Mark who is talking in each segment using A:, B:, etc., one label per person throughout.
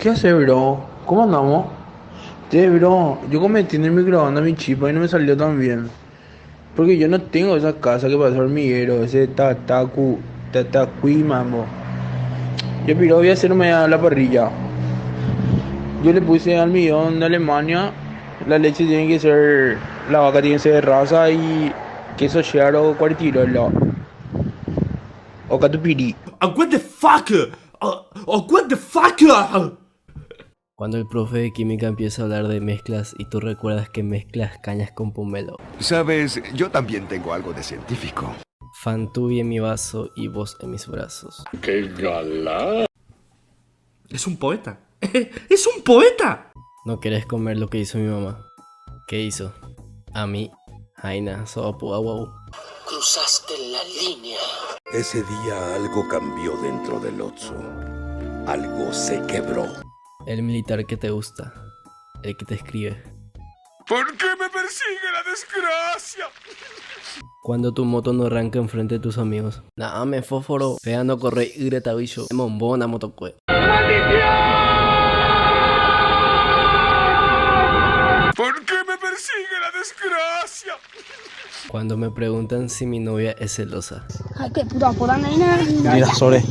A: ¿Qué hace, bro? ¿Cómo andamos? Bro, yo cometí en el microondas mi chipa y no me salió tan bien. Porque yo no tengo esa casa que pasa hormiguero, ese tatacuí, mambo. Yo, pero voy a hacerme a la parrilla. Yo le puse almidón de Alemania. La leche tiene que ser, la vaca tiene que ser de raza y queso cheddar o cuartirolo. O catupirí.
B: What the fuck? What the fuck?
C: Cuando el profe de química empieza a hablar de mezclas y tú recuerdas que mezclas cañas con pomelo.
D: Sabes, yo también tengo algo de científico.
C: Fantubi en mi vaso y vos en mis brazos.
B: Es un poeta. ¡Es un poeta!
C: ¿No querés comer lo que hizo mi mamá? ¿Qué hizo? A mí, Jaina, Soapu, Awau.
E: Cruzaste la línea.
D: Ese día algo cambió dentro del Otso. Algo se quebró.
C: El militar que te gusta. El que te escribe.
D: ¿Por qué me persigue la desgracia?
C: Cuando tu moto no arranca enfrente de tus amigos. Nah, me fósforo. Pegando corre y greta bicho. Mombona motocue.
D: ¿Por qué me persigue la desgracia?
C: Cuando me preguntan si mi novia es celosa.
F: Ay, qué puta por nena.
A: Mira, sobre.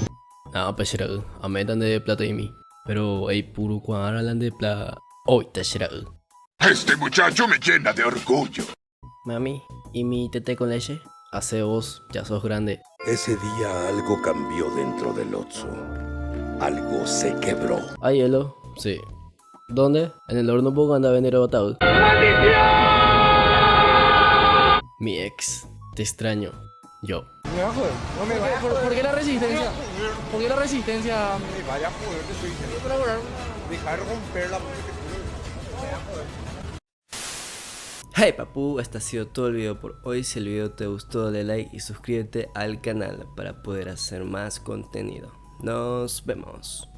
C: Nah, pechera. A metan de plata y mí. Pero hay puro cuando hablan de plata. Hoy te será.
D: Este muchacho me llena de orgullo.
C: Mami, ¿y mi tete con leche? Hace vos, ya sos grande.
D: Ese día algo cambió dentro del Otso. Algo se quebró.
C: ¿Hay hielo? Sí. ¿Dónde? En el horno poco anda a venir ataúd. Mi ex. Te extraño. Yo.
G: ¿Por qué la resistencia? ¿Por qué la resistencia? Vaya poder, te estoy diciendo para lograr dejar romper la
C: Hey papu, este ha sido todo el video por hoy. Si el video te gustó dale like y suscríbete al canal para poder hacer más contenido. Nos vemos.